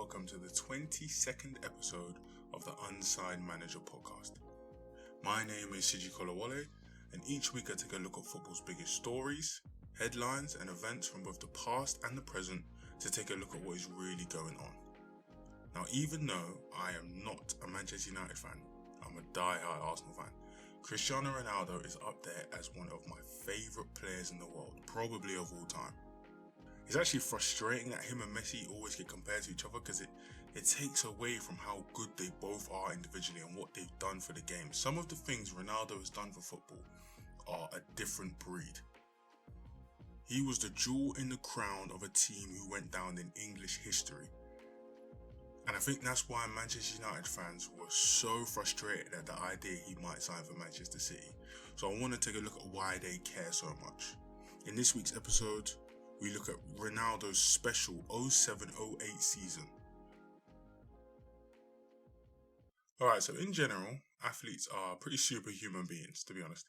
welcome to the 22nd episode of the Unsigned Manager podcast. My name is Siji Kolawole, and each week I take a look at football's biggest stories, headlines and events from both the past and the present to take a look at what is really going on. Now, even though I am not a Manchester United fan, I'm a die-hard Arsenal fan. Cristiano Ronaldo is up there as one of my favourite players in the world, probably of all time. It's actually frustrating that him and Messi always get compared to each other because it takes away from how good they both are individually and what they've done for the game. Some of the things Ronaldo has done for football are a different breed. He was the jewel in the crown of a team who went down in English history. And I think that's why Manchester United fans were so frustrated at the idea he might sign for Manchester City. So I want to take a look at why they care so much. In this week's episode, we look at Ronaldo's special 07-08 season. Alright, so in general, athletes are pretty superhuman beings, to be honest.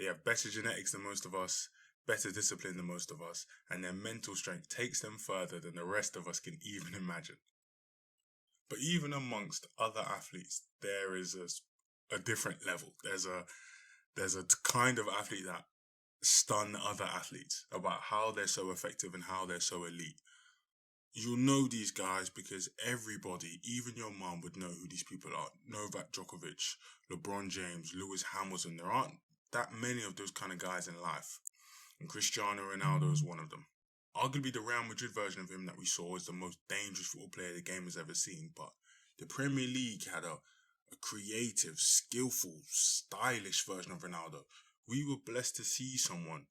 They have better genetics than most of us, better discipline than most of us, and their mental strength takes them further than the rest of us can even imagine. But even amongst other athletes, there is a different level. There's a kind of athlete that stun other athletes about how they're so effective and how they're so elite. You'll know these guys because everybody, even your mum, would know who these people are. Novak Djokovic, LeBron James, Lewis Hamilton. There aren't that many of those kind of guys in life. And Cristiano Ronaldo is one of them. Arguably the Real Madrid version of him that we saw is the most dangerous football player the game has ever seen. But the Premier League had a creative, skillful, stylish version of Ronaldo. We were blessed to see someone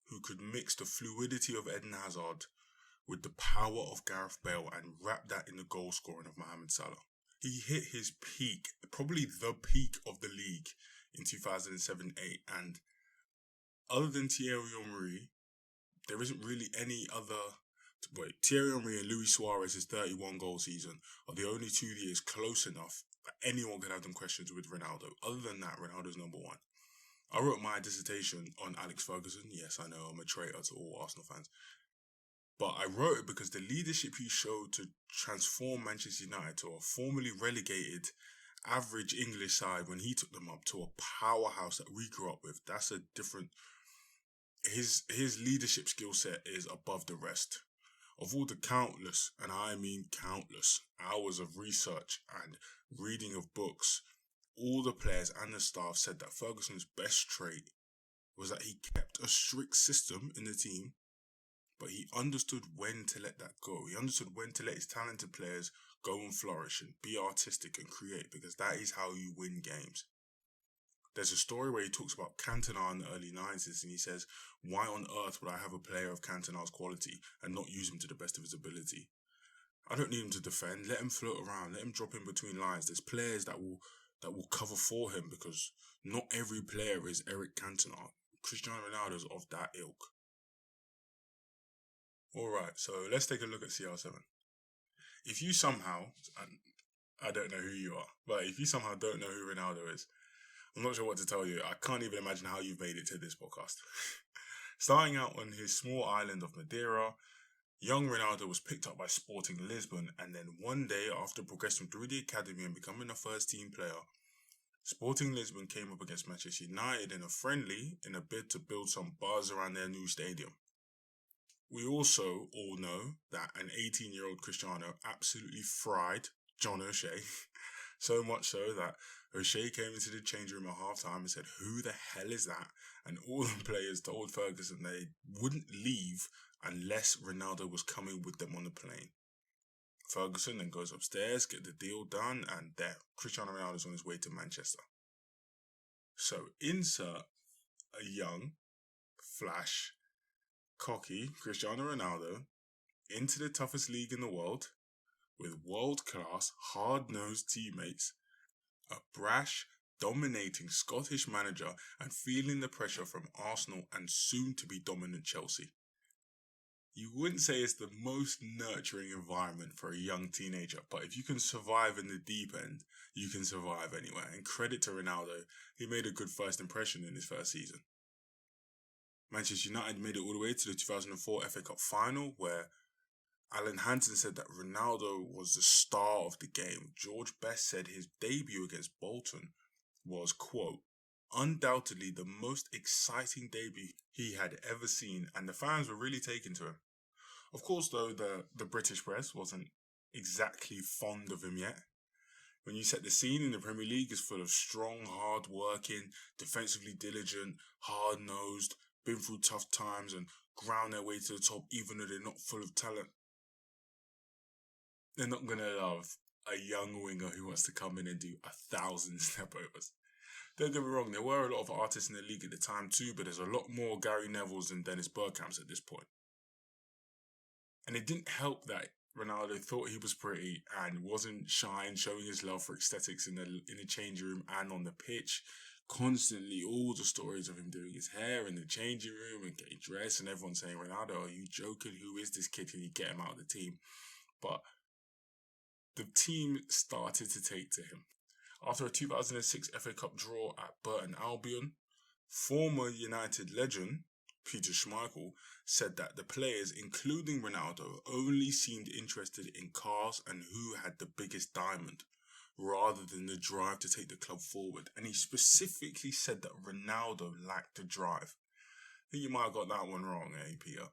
who could mix the fluidity of Eden Hazard with the power of Gareth Bale and wrap that in the goal scoring of Mohamed Salah. He hit his peak, probably the peak of the league in 2007-08, and other than Thierry Henry, there isn't really any other. Thierry Henry and Luis Suarez's 31-goal season are the only 2 years close enough that anyone can have them questions with Ronaldo. Other than that, Ronaldo's number one. I wrote my dissertation on Alex Ferguson. Yes, I know I'm a traitor to all Arsenal fans. But I wrote it because the leadership he showed to transform Manchester United to a formerly relegated average English side when he took them up to a powerhouse that we grew up with, that's a different. His leadership skill set is above the rest. Of all the countless, and I mean countless, hours of research and reading of books, all the players and the staff said that Ferguson's best trait was that he kept a strict system in the team, but he understood when to let that go. He understood when to let his talented players go and flourish and be artistic and create, because that is how you win games. There's a story where he talks about Cantona in the early 90s and he says, why on earth would I have a player of Cantona's quality and not use him to the best of his ability? I don't need him to defend. Let him float around. Let him drop in between lines. There's players that will cover for him because not every player is Eric Cantona. Cristiano Ronaldo is of that ilk. Alright, so let's take a look at CR7. If you somehow, I don't know who you are, but if you somehow don't know who Ronaldo is, I'm not sure what to tell you. I can't even imagine how you've made it to this podcast. Starting out on his small island of Madeira, young Ronaldo was picked up by Sporting Lisbon, and then one day after progressing through the academy and becoming a first-team player, Sporting Lisbon came up against Manchester United in a friendly in a bid to build some buzz around their new stadium. We also all know that an 18-year-old Cristiano absolutely fried John O'Shea, so much so that O'Shea came into the change room at half-time and said, who the hell is that? And all the players told Ferguson they wouldn't leave unless Ronaldo was coming with them on the plane. Ferguson then goes upstairs, get the deal done, and there, Cristiano Ronaldo's on his way to Manchester. So insert a young, flash, cocky Cristiano Ronaldo into the toughest league in the world with world-class, hard-nosed teammates, a brash, dominating Scottish manager, and feeling the pressure from Arsenal and soon-to-be dominant Chelsea. You wouldn't say it's the most nurturing environment for a young teenager, but if you can survive in the deep end, you can survive anywhere. And credit to Ronaldo, he made a good first impression in his first season. Manchester United made it all the way to the 2004 FA Cup final, where Alan Hansen said that Ronaldo was the star of the game. George Best said his debut against Bolton was, quote, undoubtedly the most exciting debut he had ever seen, and the fans were really taken to him. Of course, though, the British press wasn't exactly fond of him yet. When you set the scene in the Premier League is full of strong, hard-working, defensively diligent, hard-nosed, been through tough times and ground their way to the top even though they're not full of talent. They're not going to love a young winger who wants to come in and do 1,000 step-overs. Don't get me wrong, there were a lot of artists in the league at the time too, but there's a lot more Gary Nevilles and Dennis Bergkamps at this point. And it didn't help that Ronaldo thought he was pretty and wasn't shy in showing his love for aesthetics in the changing room and on the pitch. Constantly, all the stories of him doing his hair in the changing room and getting dressed and everyone saying, Ronaldo, are you joking? Who is this kid? Can you get him out of the team? But the team started to take to him. After a 2006 FA Cup draw at Burton Albion, former United legend Peter Schmeichel said that the players, including Ronaldo, only seemed interested in cars and who had the biggest diamond, rather than the drive to take the club forward. And he specifically said that Ronaldo lacked the drive. I think you might have got that one wrong, Peter?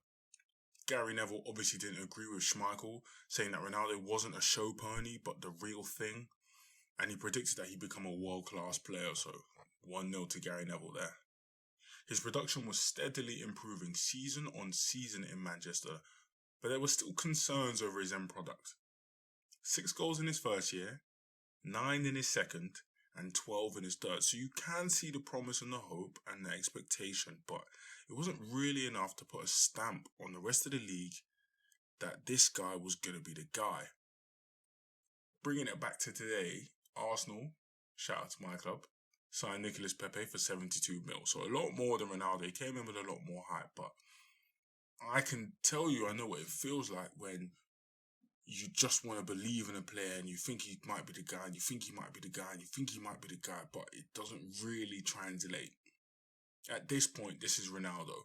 Gary Neville obviously didn't agree with Schmeichel, saying that Ronaldo wasn't a show pony, but the real thing. And he predicted that he'd become a world-class player, so 1-0 to Gary Neville there. His production was steadily improving season on season in Manchester, but there were still concerns over his end product. 6 goals in his first year, 9 in his second, and 12 in his third. So you can see the promise and the hope and the expectation, but it wasn't really enough to put a stamp on the rest of the league that this guy was going to be the guy. Bringing it back to today, Arsenal, shout out to my club, signed Nicolas Pepe for 72 mil. So a lot more than Ronaldo. He came in with a lot more hype, but I can tell you, I know what it feels like when you just want to believe in a player and you think he might be the guy, and you think he might be the guy, and you think he might be the guy, but it doesn't really translate. At this point, this is Ronaldo,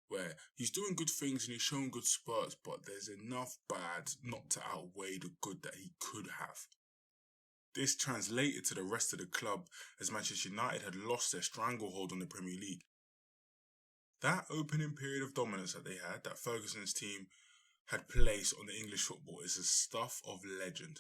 where he's doing good things and he's showing good spurts, but there's enough bad not to outweigh the good that he could have. This translated to the rest of the club as Manchester United had lost their stranglehold on the Premier League. That opening period of dominance that they had, that Ferguson's team had placed on the English football, is the stuff of legend.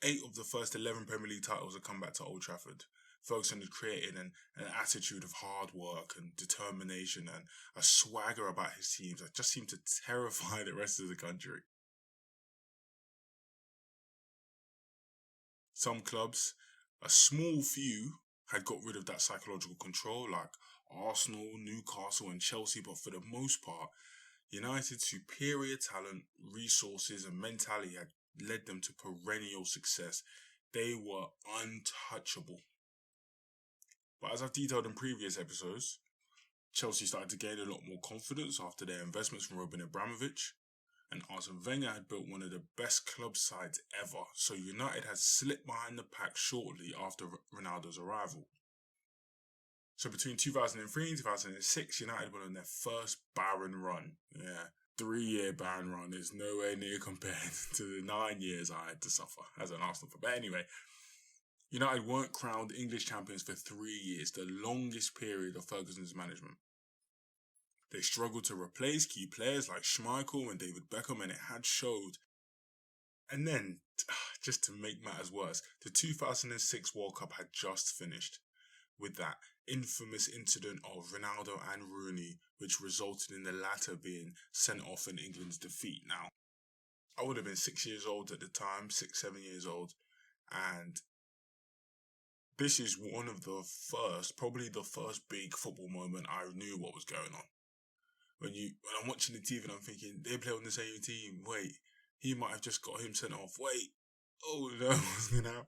8 of the first 11 Premier League titles had come back to Old Trafford. Ferguson had created an attitude of hard work and determination and a swagger about his teams that just seemed to terrify the rest of the country. Some clubs, a small few, had got rid of that psychological control, like Arsenal, Newcastle and Chelsea, but for the most part, United's superior talent, resources and mentality had led them to perennial success. They were untouchable. But as I've detailed in previous episodes, Chelsea started to gain a lot more confidence after their investments from Roman Abramovich, and Arsene Wenger had built one of the best club sides ever, so United had slipped behind the pack shortly after Ronaldo's arrival. So between 2003 and 2006, United went on their first barren run. 3-year barren run is nowhere near compared to the 9 years I had to suffer as an Arsenal fan. But anyway, United weren't crowned English champions for 3 years, the longest period of Ferguson's management. They struggled to replace key players like Schmeichel and David Beckham, and it had showed. And then, just to make matters worse, the 2006 World Cup had just finished, with that infamous incident of Ronaldo and Rooney, which resulted in the latter being sent off in England's defeat. Now, I would have been 6 years old at the time, 6-7 years old, and this is one of the first, probably the first big football moment I knew what was going on. When I'm watching the TV and I'm thinking, they play on the same team, wait, he might have just got him sent off, wait, oh no, what's going to happen?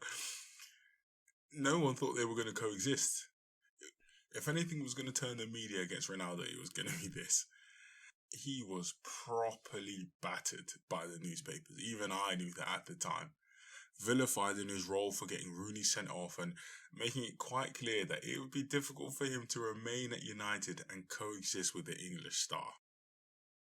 No one thought they were going to coexist. If anything was going to turn the media against Ronaldo, it was going to be this. He was properly battered by the newspapers. Even I knew that at the time. Vilified in his role for getting Rooney sent off and making it quite clear that it would be difficult for him to remain at United and coexist with the English star.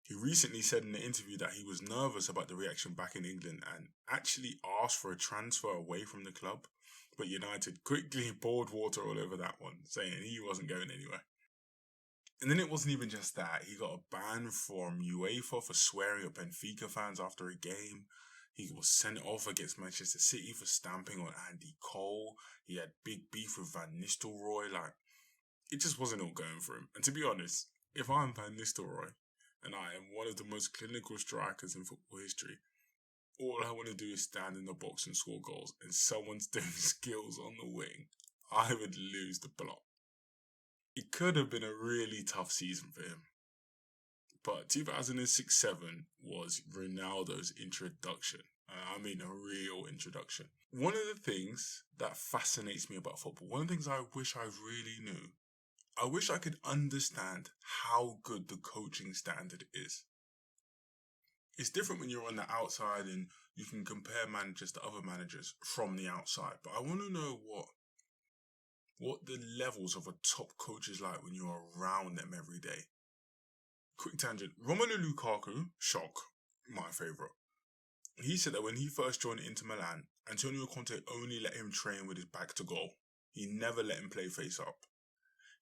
He recently said in an interview that he was nervous about the reaction back in England and actually asked for a transfer away from the club. But United quickly poured water all over that one, saying he wasn't going anywhere. And then it wasn't even just that. He got a ban from UEFA for swearing at Benfica fans after a game. He was sent off against Manchester City for stamping on Andy Cole. He had big beef with Van Nistelrooy. It just wasn't all going for him. And to be honest, if I'm Van Nistelrooy, and I am one of the most clinical strikers in football history, all I want to do is stand in the box and score goals, and someone's doing skills on the wing, I would lose the plot. It could have been a really tough season for him. But 2006-07 was Ronaldo's introduction. I mean, a real introduction. One of the things that fascinates me about football, one of the things I wish I really knew, I wish I could understand how good the coaching standard is. It's different when you're on the outside and you can compare managers to other managers from the outside. But I want to know what the levels of a top coach is like when you're around them every day. Quick tangent. Romelu Lukaku, shock, my favourite. He said that when he first joined Inter Milan, Antonio Conte only let him train with his back to goal. He never let him play face up.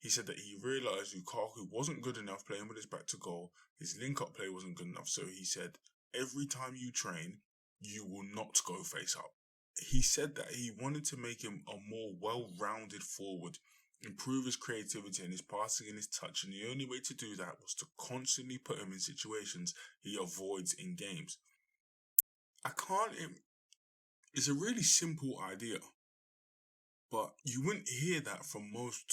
He said that he realised Lukaku wasn't good enough playing with his back to goal. His link-up play wasn't good enough. So he said, every time you train, you will not go face up. He said that he wanted to make him a more well-rounded forward, improve his creativity and his passing and his touch. And the only way to do that was to constantly put him in situations he avoids in games. It's a really simple idea, but you wouldn't hear that from most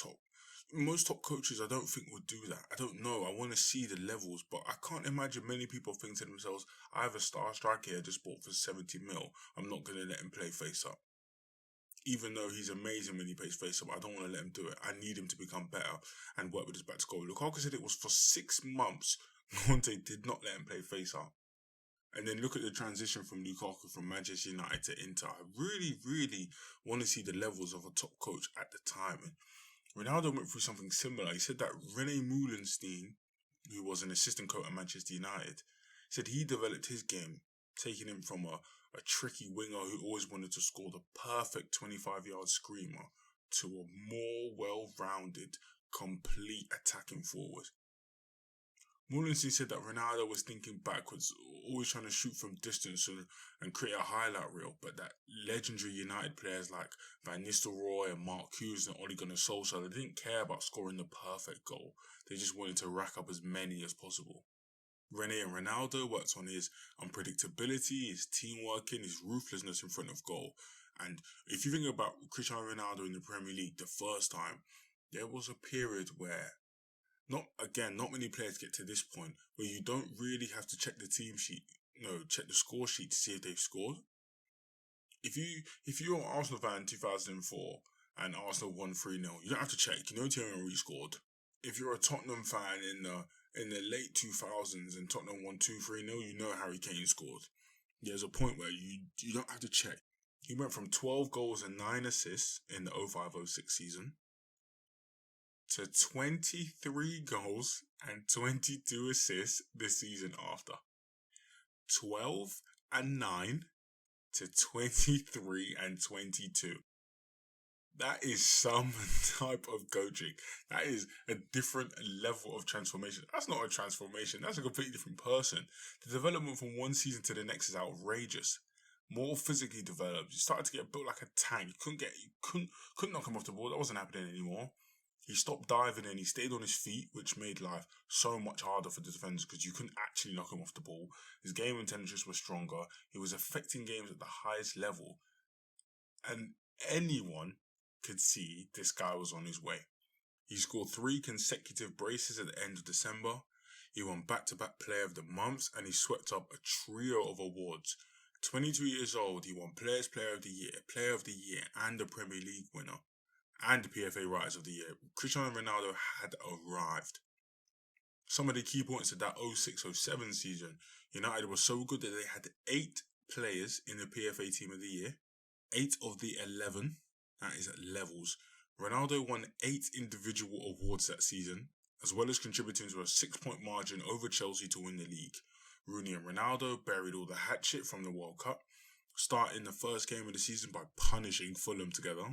top coaches. I don't think would do that. I don't know. I want to see the levels, but I can't imagine many people think to themselves, I have a star striker here just bought for 70 mil. I'm not going to let him play face up. Even though he's amazing when he plays face up, I don't want to let him do it. I need him to become better and work with his back to goal. Lukaku said it was for 6 months Conte did not let him play face up. And then look at the transition from Lukaku from Manchester United to Inter. I really, really want to see the levels of a top coach at the time. And Ronaldo went through something similar. He said that René Moulenstein, who was an assistant coach at Manchester United, said he developed his game, taking him from a tricky winger who always wanted to score the perfect 25-yard screamer to a more well-rounded, complete attacking forward. Moulenstein said that Ronaldo was thinking backwards, always trying to shoot from distance and create a highlight reel, but that legendary United players like Van Nistelrooy and Mark Hughes and Ole Gunnar Solskjaer, they didn't care about scoring the perfect goal. They just wanted to rack up as many as possible. René and Ronaldo worked on his unpredictability, his teamwork, his ruthlessness in front of goal. And if you think about Cristiano Ronaldo in the Premier League the first time, there was a period where not many players get to this point where you don't really have to check the team sheet, check the score sheet to see if they've scored. If you're an Arsenal fan in 2004 and Arsenal won 3-0, you don't have to check. You know Thierry Henry scored. If you're a Tottenham fan in the late 2000s and Tottenham won 2-3-0, you know Harry Kane scored. There's a point where you don't have to check. He went from 12 goals and 9 assists in the 05-06 season to 23 goals and 22 assists the season after. 12 and 9 to 23 and 22. That is some type of coaching. That is a different level of transformation. That's not a transformation. That's a completely different person. The development from one season to the next is outrageous. More physically developed. You started to get built like a tank. You couldn't knock him off the ball. That wasn't happening anymore. He stopped diving and he stayed on his feet, which made life so much harder for the defenders because you couldn't actually knock him off the ball. His game intelligence was stronger. He was affecting games at the highest level. And anyone could see this guy was on his way. He scored 3 consecutive braces at the end of December. He won back-to-back Player of the Month and he swept up a trio of awards. 22 years old, he won Player of the Year and the Premier League winner. And the PFA Writers of the Year. Cristiano Ronaldo had arrived. Some of the key points of that 06-07 season, United was so good that they had 8 players in the PFA Team of the Year. 8 of the 11, that is at levels. Ronaldo won 8 individual awards that season. as well as contributing to a 6-point margin over Chelsea to win the league. Rooney and Ronaldo buried all the hatchet from the World Cup, starting the first game of the season by punishing Fulham together,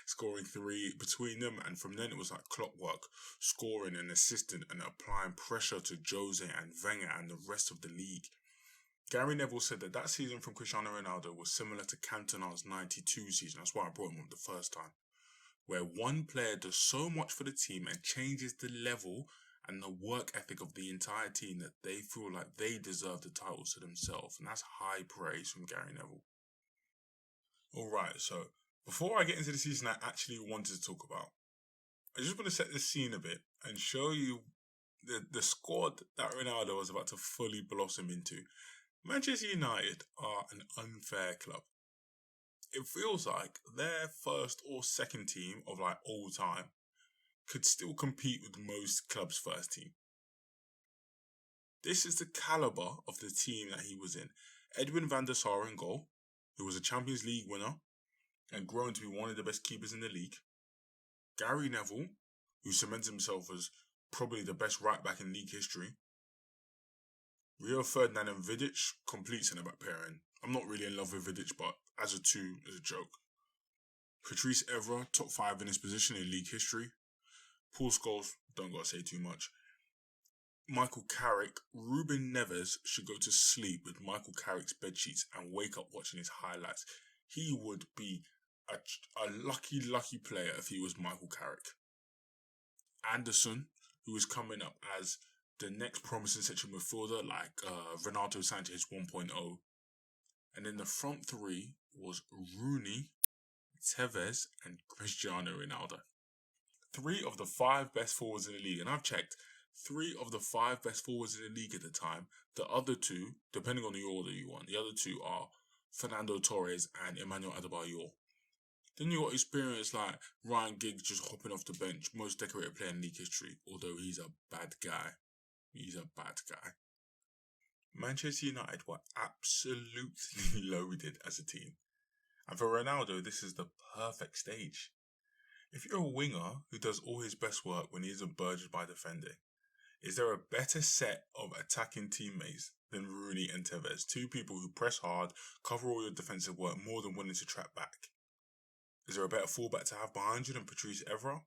scoring 3 between them, and from then it was like clockwork, scoring and assisting and applying pressure to Jose and Wenger and the rest of the league. Gary Neville said that season from Cristiano Ronaldo was similar to Cantona's 92 season. That's why I brought him up the first time, where one player does so much for the team and changes the level and the work ethic of the entire team that they feel like they deserve the title to themselves. And that's high praise from Gary Neville. Alright, so before I get into the season I actually wanted to talk about, I just want to set the scene a bit and show you the squad that Ronaldo was about to fully blossom into. Manchester United are an unfair club. It feels like their first or second team of like all time could still compete with most clubs' first team. This is the calibre of the team that he was in. Edwin van der Sar in goal, who was a Champions League winner and grown to be one of the best keepers in the league. Gary Neville, who cemented himself as probably the best right back in league history. Rio Ferdinand and Vidic, complete centre-back pairing. I'm not really in love with Vidic, but as a two, is a joke. Patrice Evra, top 5 in his position in league history. Paul Scholes, don't gotta say too much. Michael Carrick, Ruben Neves should go to sleep with Michael Carrick's bedsheets and wake up watching his highlights. He would be a lucky player if he was Michael Carrick. Anderson, who is coming up as the next promising central midfielder like Renato Sanchez 1.0. And then the front 3 was Rooney, Tevez and Cristiano Ronaldo. 3 of the 5 best forwards in the league. And I've checked, 3 of the 5 best forwards in the league at the time. The other 2, depending on the order you want, the other 2 are Fernando Torres and Emmanuel Adebayor. Then you got experience like Ryan Giggs just hopping off the bench, most decorated player in league history, although he's a bad guy. He's a bad guy. Manchester United were absolutely loaded as a team. And for Ronaldo, this is the perfect stage. If you're a winger who does all his best work when he isn't burdened by defending, is there a better set of attacking teammates than Rooney and Tevez? 2 people who press hard, cover all your defensive work, more than willing to track back. Is there a better fullback to have behind you than Patrice Evra?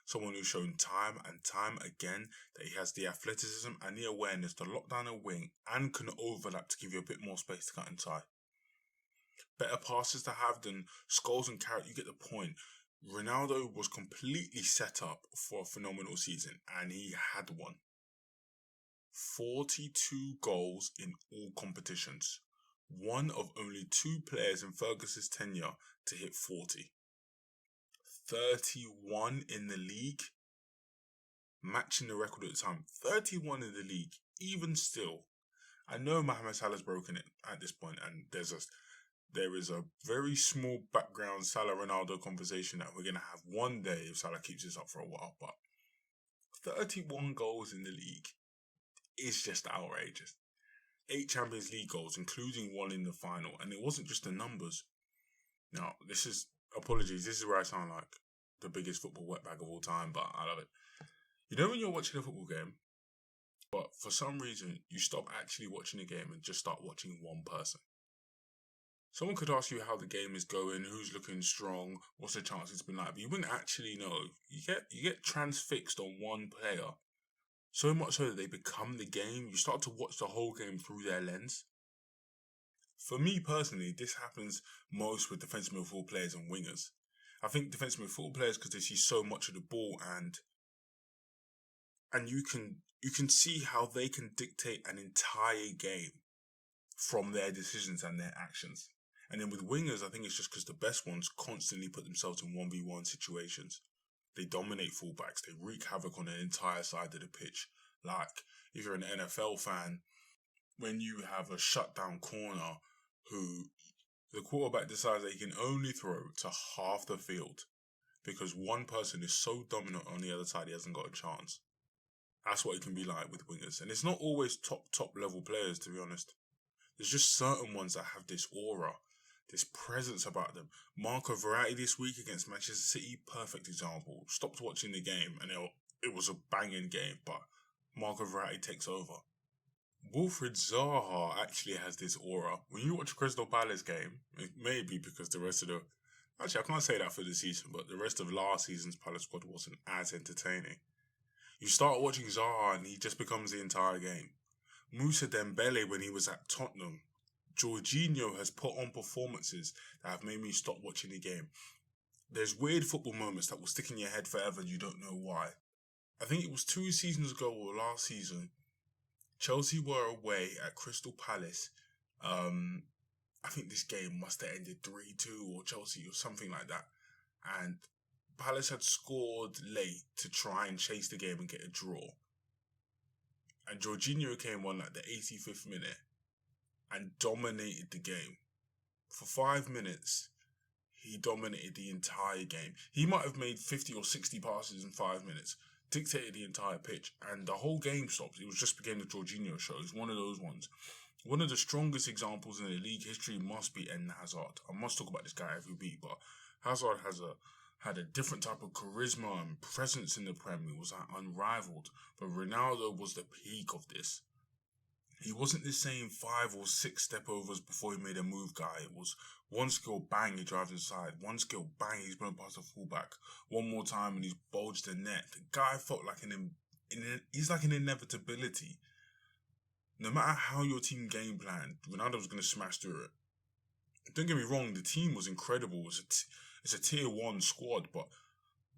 Someone who's shown time and time again that he has the athleticism and the awareness to lock down a wing and can overlap to give you a bit more space to cut inside. Better passes to have than Scholes and Carrick, you get the point. Ronaldo was completely set up for a phenomenal season, and he had one. 42 goals in all competitions. One of only 2 players in Ferguson's tenure to hit 40. 31 in the league, matching the record at the time. 31 in the league, even still. I know Mohamed Salah's broken it at this point, and there is a very small background Salah Ronaldo conversation that we're going to have one day if Salah keeps this up for a while, but 31 goals in the league is just outrageous. 8 Champions League goals, including 1 in the final, and it wasn't just the numbers. Now, apologies, this is where I sound like the biggest football wetbag of all time, but I love it. You know when you're watching a football game, but for some reason you stop actually watching the game and just start watching one person? Someone could ask you how the game is going, who's looking strong, what's the chance it's been like, but you wouldn't actually know. You get transfixed on one player, so much so that they become the game. You start to watch the whole game through their lens. For me personally, this happens most with defensive midfield players and wingers. I think defensive midfield players, because they see so much of the ball, and you can see how they can dictate an entire game from their decisions and their actions. And then with wingers, I think it's just because the best ones constantly put themselves in 1v1 situations. They dominate fullbacks. They wreak havoc on the entire side of the pitch. Like, if you're an NFL fan, when you have a shutdown corner who the quarterback decides that he can only throw to half the field because one person is so dominant on the other side he hasn't got a chance. That's what it can be like with wingers. And it's not always top level players, to be honest. There's just certain ones that have this aura, this presence about them. Marco Verratti this week against Manchester City, perfect example. Stopped watching the game and it was a banging game, but Marco Verratti takes over. Wilfried Zaha actually has this aura. When you watch Crystal Palace game, it may be because the rest of the... Actually, I can't say that for the season, but the rest of last season's Palace squad wasn't as entertaining. You start watching Zaha and he just becomes the entire game. Moussa Dembele, when he was at Tottenham, Jorginho has put on performances that have made me stop watching the game. There's weird football moments that will stick in your head forever and you don't know why. I think it was 2 seasons ago or last season, Chelsea were away at Crystal Palace. I think this game must have ended 3-2 or Chelsea or something like that. And Palace had scored late to try and chase the game and get a draw. And Jorginho came on like the 85th minute and dominated the game. For 5 minutes, he dominated the entire game. He might have made 50 or 60 passes in 5 minutes, dictated the entire pitch, and the whole game stopped. It was just became the Jorginho show. It's one of those ones. One of the strongest examples in the league history must be Eden Hazard. I must talk about this guy every week, but Hazard had a different type of charisma and presence in the Prem. It was unrivaled. But Ronaldo was the peak of this. He wasn't the same 5 or 6 step overs before he made a move guy. It was one skill, bang, he drives inside. One skill, bang, he's blown past the fullback. One more time and he's bulged the net. The guy felt like he's like an inevitability. No matter how your team game planned, Ronaldo was going to smash through it. Don't get me wrong, the team was incredible. It's a tier 1 squad, but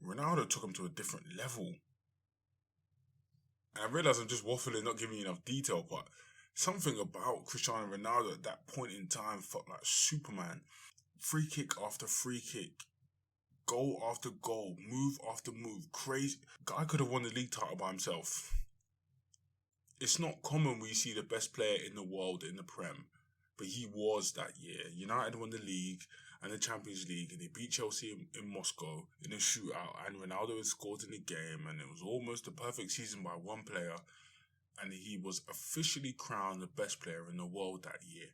Ronaldo took him to a different level. And I realise I'm just waffling, not giving you enough detail, but something about Cristiano Ronaldo at that point in time felt like Superman. Free kick after free kick, goal after goal, move after move, crazy. Guy could have won the league title by himself. It's not common we see the best player in the world in the Prem, but he was that year. United won the league and the Champions League, and they beat Chelsea in Moscow in a shootout, and Ronaldo had scored in the game, and it was almost a perfect season by one player, and he was officially crowned the best player in the world that year.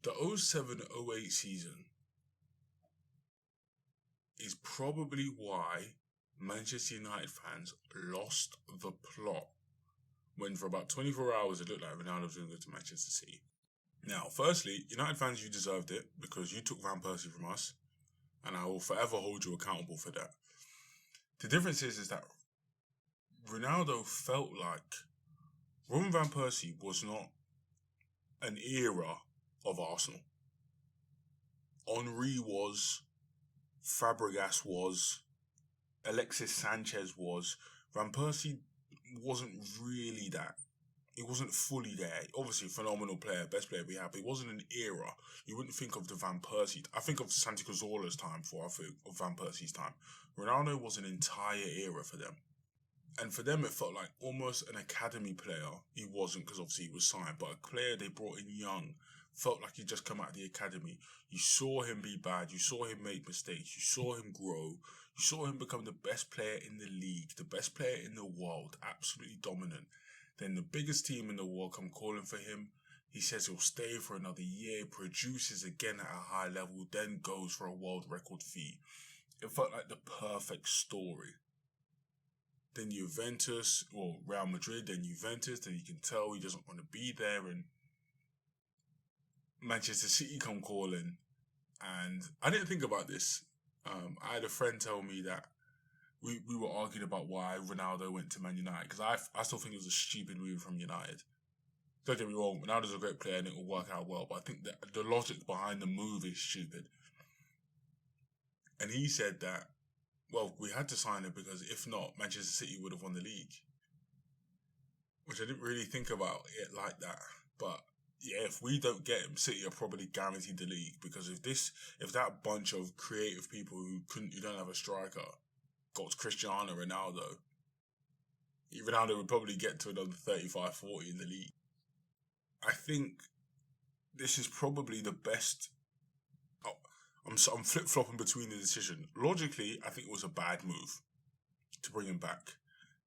The 07-08 season is probably why Manchester United fans lost the plot when for about 24 hours it looked like Ronaldo was going to go to Manchester City. Now, firstly, United fans, you deserved it because you took Van Persie from us, and I will forever hold you accountable for that. The difference is that Ronaldo felt like Robin Van Persie was not an era of Arsenal. Henry was, Fabregas was, Alexis Sanchez was. Van Persie wasn't really that. He wasn't fully there. Obviously, phenomenal player, best player we have. But it wasn't an era. You wouldn't think of the Van Persie. I think of Santi Cazorla's time before I think of Van Persie's time. Ronaldo was an entire era for them. And for them, it felt like almost an academy player. He wasn't because obviously he was signed. But a player they brought in young felt like he'd just come out of the academy. You saw him be bad. You saw him make mistakes. You saw him grow. You saw him become the best player in the league. The best player in the world. Absolutely dominant. Then the biggest team in the world come calling for him. He says he'll stay for another year, produces again at a high level, then goes for a world record fee. It felt like the perfect story. Then Juventus, or Real Madrid, then Juventus, then you can tell he doesn't want to be there, and Manchester City come calling. And I didn't think about this. I had a friend tell me that we were arguing about why Ronaldo went to Man United, because I still think it was a stupid move from United. Don't get me wrong, Ronaldo's a great player and it will work out well, but I think that the logic behind the move is stupid. And he said that, well, we had to sign him because if not, Manchester City would have won the league. Which I didn't really think about it like that. But yeah, if we don't get him, City are probably guaranteed the league, because if that bunch of creative people who don't have a striker got Cristiano Ronaldo, Ronaldo would probably get to another 35-40 in the league. I think this is probably the best. I'm flip-flopping between the decision. Logically, I think it was a bad move to bring him back.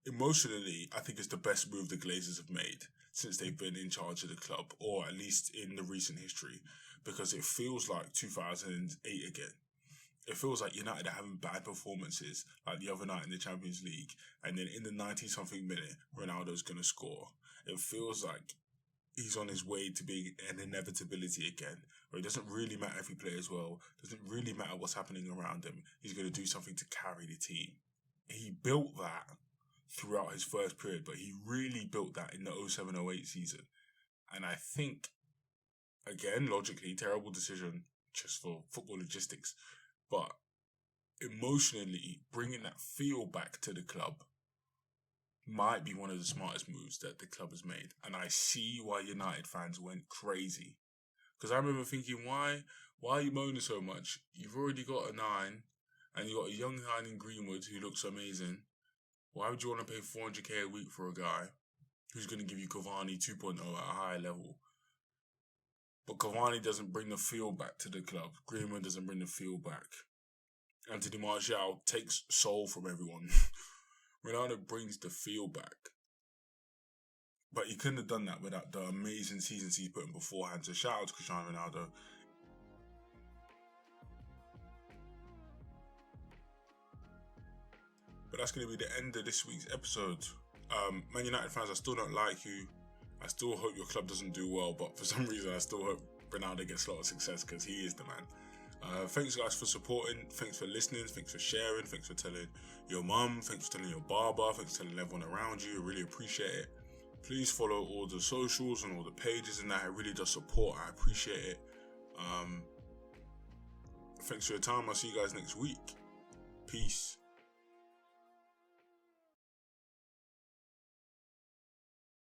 Emotionally, I think it's the best move the Glazers have made since they've been in charge of the club, or at least in the recent history, because it feels like 2008 again. it feels like United are having bad performances, like the other night in the Champions League, and then in the 90-something minute, Ronaldo's going to score. It feels like he's on his way to being an inevitability again, where it doesn't really matter if he plays well, doesn't really matter what's happening around him, he's going to do something to carry the team. He built that throughout his first period, but he really built that in the 07-08 season. And I think, again, logically, terrible decision just for football logistics, but emotionally, bringing that feel back to the club might be one of the smartest moves that the club has made. And I see why United fans went crazy. Because I remember thinking, why are you moaning so much? You've already got a 9, and you got a young guy in Greenwood who looks amazing. Why would you want to pay 400k a week for a guy who's going to give you Cavani 2.0 at a higher level? But Cavani doesn't bring the feel back to the club. Greenwood doesn't bring the feel back. Anthony Martial takes soul from everyone. Ronaldo brings the feel back. But he couldn't have done that without the amazing seasons he's put in beforehand. So shout out to Cristiano Ronaldo. But that's going to be the end of this week's episode. Man United fans, I still don't like you. I still hope your club doesn't do well, but for some reason I still hope Ronaldo gets a lot of success because he is the man. Thanks guys for supporting, thanks for listening, thanks for sharing, thanks for telling your mum, thanks for telling your barber, thanks for telling everyone around you. I really appreciate it. Please follow all the socials and all the pages and that. It really does support. I appreciate it. Thanks for your time. I'll see you guys next week. Peace.